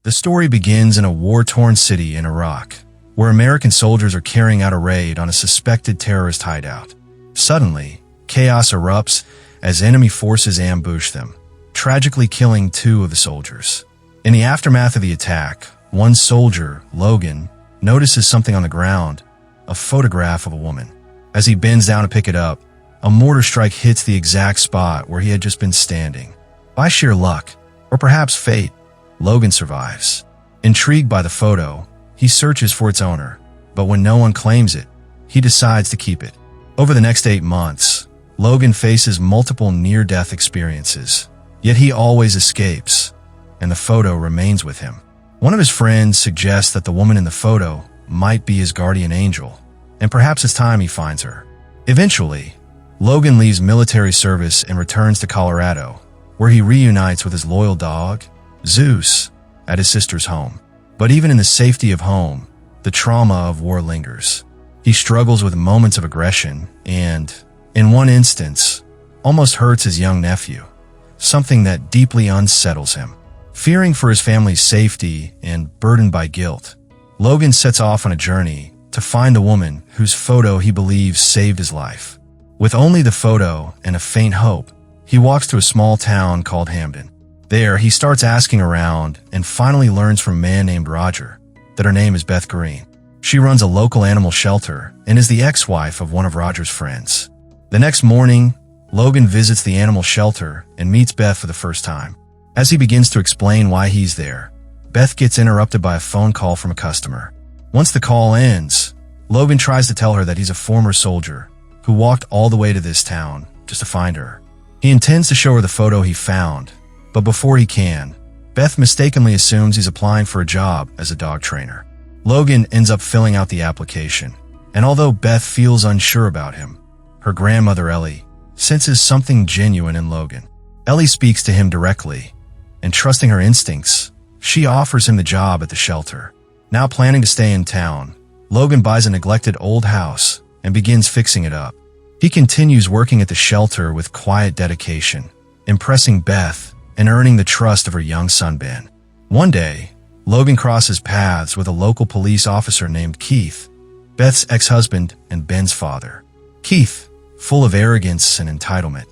The story begins in a war-torn city in Iraq, where American soldiers are carrying out a raid on a suspected terrorist hideout. Suddenly, chaos erupts as enemy forces ambush them, tragically killing 2 of the soldiers. In the aftermath of the attack, one soldier, Logan, notices something on the ground, a photograph of a woman. As he bends down to pick it up, a mortar strike hits the exact spot where he had just been standing. By sheer luck, or perhaps fate, Logan survives. Intrigued by the photo, he searches for its owner, but when no one claims it, he decides to keep it. Over the next 8 months, Logan faces multiple near-death experiences, yet he always escapes, and the photo remains with him. One of his friends suggests that the woman in the photo might be his guardian angel, and perhaps it's time he finds her. Eventually, Logan leaves military service and returns to Colorado, where he reunites with his loyal dog, Zeus, at his sister's home. But even in the safety of home, the trauma of war lingers. He struggles with moments of aggression and, in one instance, almost hurts his young nephew, something that deeply unsettles him. Fearing for his family's safety and burdened by guilt, Logan sets off on a journey to find the woman whose photo he believes saved his life. With only the photo and a faint hope, he walks to a small town called Hamden. There, he starts asking around and finally learns from a man named Roger that her name is Beth Green. She runs a local animal shelter and is the ex-wife of one of Roger's friends. The next morning, Logan visits the animal shelter and meets Beth for the first time. As he begins to explain why he's there, Beth gets interrupted by a phone call from a customer. Once the call ends, Logan tries to tell her that he's a former soldier who walked all the way to this town just to find her. He intends to show her the photo he found, but before he can, Beth mistakenly assumes he's applying for a job as a dog trainer. Logan ends up filling out the application, and although Beth feels unsure about him, her grandmother Ellie senses something genuine in Logan. Ellie speaks to him directly, and trusting her instincts, she offers him the job at the shelter. Now planning to stay in town, Logan buys a neglected old house and begins fixing it up. He continues working at the shelter with quiet dedication, impressing Beth and earning the trust of her young son Ben. One day, Logan crosses paths with a local police officer named Keith, Beth's ex-husband and Ben's father. Keith, full of arrogance and entitlement,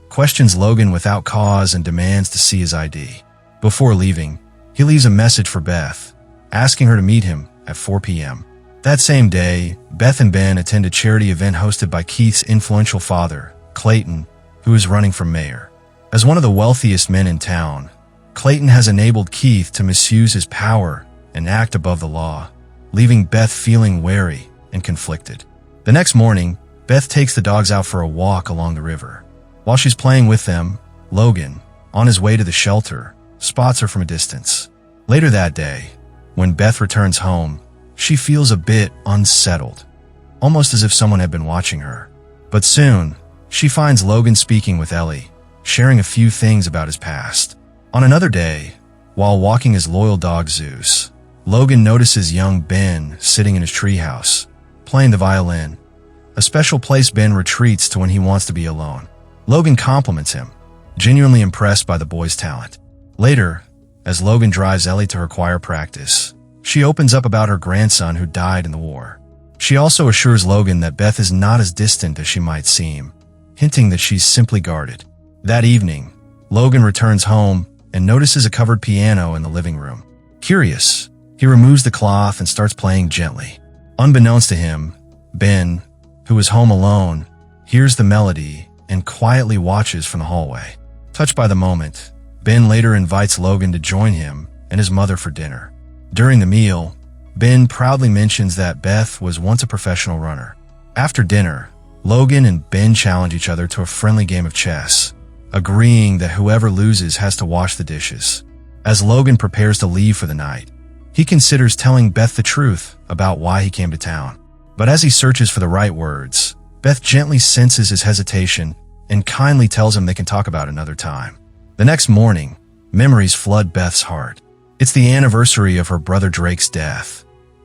questions Logan without cause and demands to see his ID. Before leaving, he leaves a message for Beth, asking her to meet him at 4 p.m. That same day, Beth and Ben attend a charity event hosted by Keith's influential father, Clayton, who is running for mayor. As one of the wealthiest men in town, Clayton has enabled Keith to misuse his power and act above the law, leaving Beth feeling wary and conflicted. The next morning, Beth takes the dogs out for a walk along the river. While she's playing with them, Logan, on his way to the shelter, spots her from a distance. Later that day, when Beth returns home, she feels a bit unsettled, almost as if someone had been watching her. But soon, she finds Logan speaking with Ellie, sharing a few things about his past. On another day, while walking his loyal dog Zeus, Logan notices young Ben sitting in his treehouse, playing the violin, a special place Ben retreats to when he wants to be alone. Logan compliments him, genuinely impressed by the boy's talent. Later, as Logan drives Ellie to her choir practice, she opens up about her grandson who died in the war. She also assures Logan that Beth is not as distant as she might seem, hinting that she's simply guarded. That evening, Logan returns home and notices a covered piano in the living room. Curious, he removes the cloth and starts playing gently. Unbeknownst to him, Ben, who is home alone, hears the melody and quietly watches from the hallway. Touched by the moment, Ben later invites Logan to join him and his mother for dinner. During the meal, Ben proudly mentions that Beth was once a professional runner. After dinner, Logan and Ben challenge each other to a friendly game of chess, agreeing that whoever loses has to wash the dishes. As Logan prepares to leave for the night, he considers telling Beth the truth about why he came to town. But as he searches for the right words, Beth gently senses his hesitation and kindly tells him they can talk about it another time. The next morning, memories flood Beth's heart. It's the anniversary of her brother Drake's death,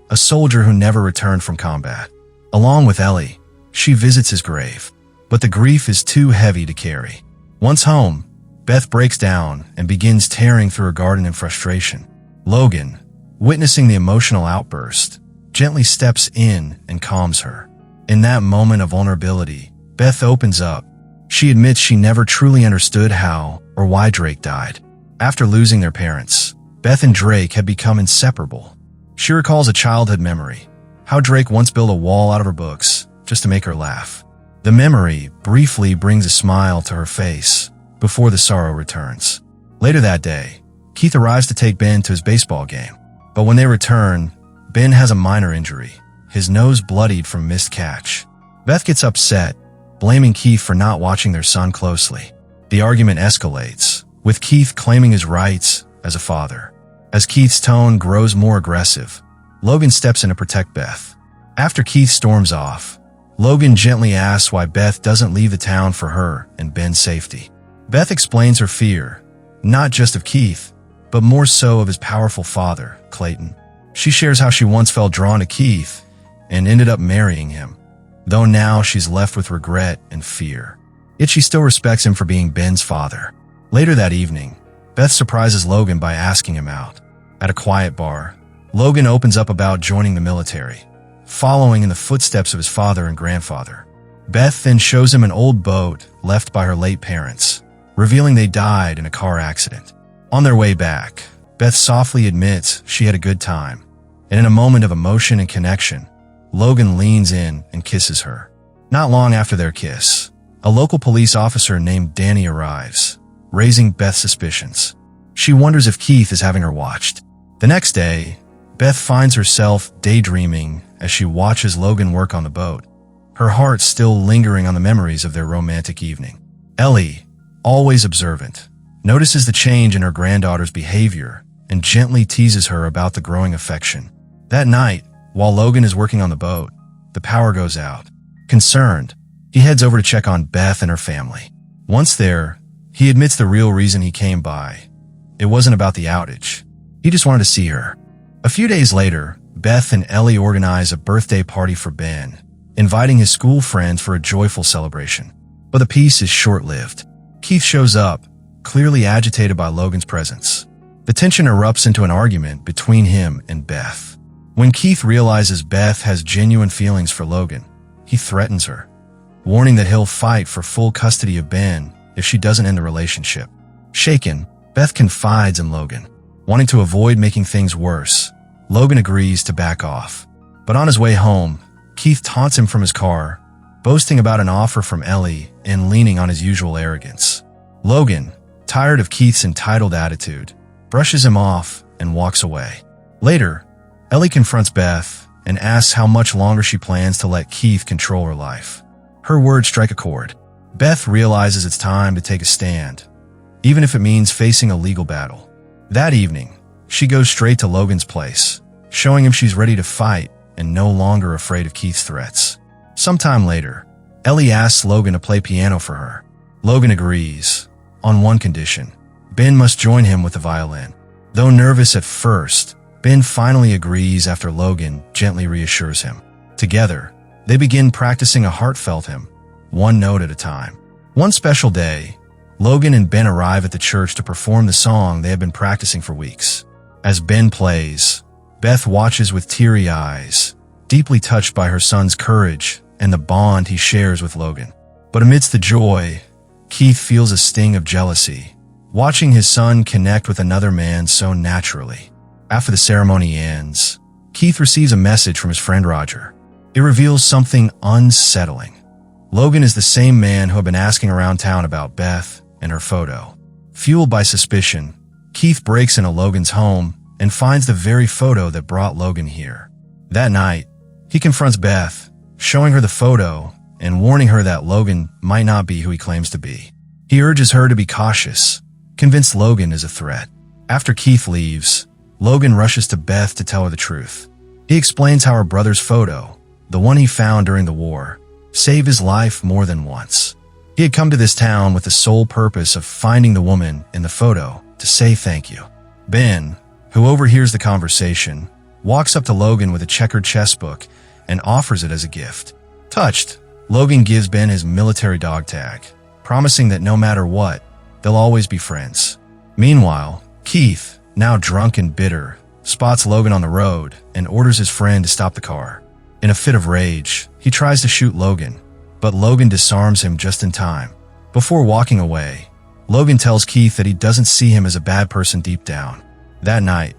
a soldier who never returned from combat. Along with Ellie, she visits his grave, but the grief is too heavy to carry. Once home, Beth breaks down and begins tearing through her garden in frustration. Logan, witnessing the emotional outburst, gently steps in and calms her. In that moment of vulnerability, Beth opens up. She admits she never truly understood how or why Drake died. After losing their parents, Beth and Drake had become inseparable. She recalls a childhood memory, how Drake once built a wall out of her books just to make her laugh. The memory briefly brings a smile to her face before the sorrow returns. Later that day, Keith arrives to take Ben to his baseball game. But when they return, Ben has a minor injury, his nose bloodied from missed catch. Beth gets upset, blaming Keith for not watching their son closely. The argument escalates, with Keith claiming his rights as a father. As Keith's tone grows more aggressive, Logan steps in to protect Beth. After Keith storms off, Logan gently asks why Beth doesn't leave the town for her and Ben's safety. Beth explains her fear, not just of Keith, but more so of his powerful father, Clayton. She shares how she once felt drawn to Keith and ended up marrying him, though now she's left with regret and fear. Yet she still respects him for being Ben's father. Later that evening, Beth surprises Logan by asking him out. At a quiet bar, Logan opens up about joining the military, following in the footsteps of his father and grandfather. Beth then shows him an old boat left by her late parents, revealing they died in a car accident. On their way back, Beth softly admits she had a good time, and in a moment of emotion and connection, Logan leans in and kisses her. Not long after their kiss, a local police officer named Danny arrives, raising Beth's suspicions. She wonders if Keith is having her watched. The next day, Beth finds herself daydreaming as she watches Logan work on the boat, her heart still lingering on the memories of their romantic evening. Ellie, always observant, notices the change in her granddaughter's behavior and gently teases her about the growing affection. That night, while Logan is working on the boat, the power goes out. Concerned, he heads over to check on Beth and her family. Once there, he admits the real reason he came by. It wasn't about the outage. He just wanted to see her. A few days later, Beth and Ellie organize a birthday party for Ben, inviting his school friends for a joyful celebration. But the peace is short-lived. Keith shows up, clearly agitated by Logan's presence. The tension erupts into an argument between him and Beth. When Keith realizes Beth has genuine feelings for Logan, he threatens her, warning that he'll fight for full custody of Ben if she doesn't end the relationship. Shaken, Beth confides in Logan. Wanting to avoid making things worse, Logan agrees to back off. But on his way home, Keith taunts him from his car, boasting about an offer from Ellie and leaning on his usual arrogance. Logan, tired of Keith's entitled attitude, brushes him off and walks away. Later, Ellie confronts Beth and asks how much longer she plans to let Keith control her life. Her words strike a chord. Beth realizes it's time to take a stand, even if it means facing a legal battle. That evening, she goes straight to Logan's place, showing him she's ready to fight and no longer afraid of Keith's threats. Sometime later, Ellie asks Logan to play piano for her. Logan agrees, on one condition: Ben must join him with the violin. Though nervous at first, Ben finally agrees after Logan gently reassures him. Together, they begin practicing a heartfelt hymn, one note at a time. One special day, Logan and Ben arrive at the church to perform the song they have been practicing for weeks. As Ben plays, Beth watches with teary eyes, deeply touched by her son's courage and the bond he shares with Logan. But amidst the joy, Keith feels a sting of jealousy, watching his son connect with another man so naturally. After the ceremony ends, Keith receives a message from his friend Roger. It reveals something unsettling. Logan is the same man who had been asking around town about Beth and her photo. Fueled by suspicion, Keith breaks into Logan's home and finds the very photo that brought Logan here. That night, he confronts Beth, showing her the photo and warning her that Logan might not be who he claims to be. He urges her to be cautious, convinced Logan is a threat. After Keith leaves, Logan rushes to Beth to tell her the truth. He explains how her brother's photo, the one he found during the war, saved his life more than once. He had come to this town with the sole purpose of finding the woman in the photo to say thank you. Ben, who overhears the conversation, walks up to Logan with a checkered chess book and offers it as a gift. Touched, Logan gives Ben his military dog tag, promising that no matter what, they'll always be friends. Meanwhile, Keith, now drunk and bitter, spots Logan on the road and orders his friend to stop the car. In a fit of rage, he tries to shoot Logan, but Logan disarms him just in time. Before walking away, Logan tells Keith that he doesn't see him as a bad person deep down. That night,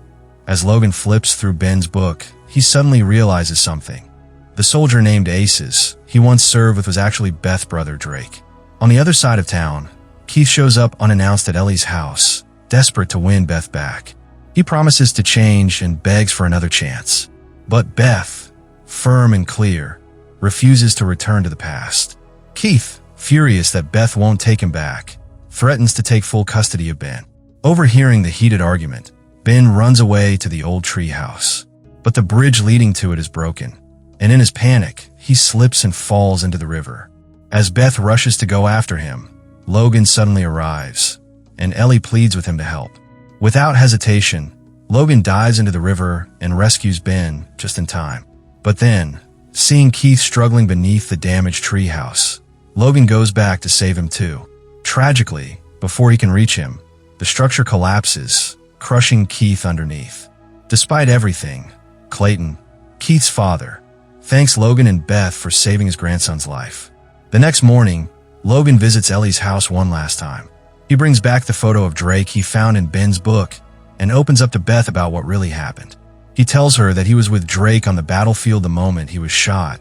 as Logan flips through Ben's book, he suddenly realizes something. The soldier named Aces he once served with was actually Beth's brother Drake. On the other side of town, Keith shows up unannounced at Ellie's house, desperate to win Beth back. He promises to change and begs for another chance. But Beth, firm and clear, refuses to return to the past. Keith, furious that Beth won't take him back, threatens to take full custody of Ben. Overhearing the heated argument, Ben runs away to the old tree house. But the bridge leading to it is broken, and in his panic, he slips and falls into the river. As Beth rushes to go after him, Logan suddenly arrives, and Ellie pleads with him to help. Without hesitation, Logan dives into the river and rescues Ben just in time. But then, seeing Keith struggling beneath the damaged treehouse, Logan goes back to save him too. Tragically, before he can reach him, the structure collapses, crushing Keith underneath. Despite everything, Clayton, Keith's father, thanks Logan and Beth for saving his grandson's life. The next morning, Logan visits Ellie's house one last time. He brings back the photo of Drake he found in Ben's book and opens up to Beth about what really happened. He tells her that he was with Drake on the battlefield the moment he was shot,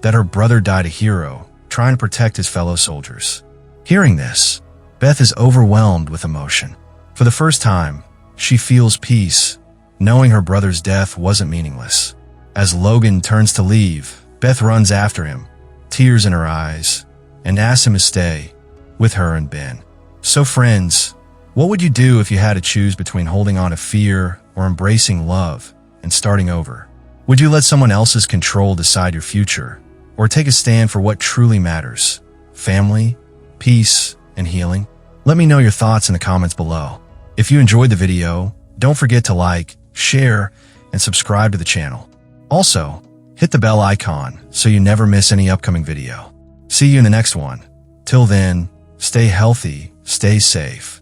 that her brother died a hero, trying to protect his fellow soldiers. Hearing this, Beth is overwhelmed with emotion. For the first time, she feels peace, knowing her brother's death wasn't meaningless. As Logan turns to leave, Beth runs after him, tears in her eyes, and asks him to stay with her and Ben. So friends, what would you do if you had to choose between holding on to fear or embracing love and starting over? Would you let someone else's control decide your future, or take a stand for what truly matters? Family, peace, and healing? Let me know your thoughts in the comments below. If you enjoyed the video, don't forget to like, share, and subscribe to the channel. Also, hit the bell icon so you never miss any upcoming video. See you in the next one. Till then, stay healthy, stay safe,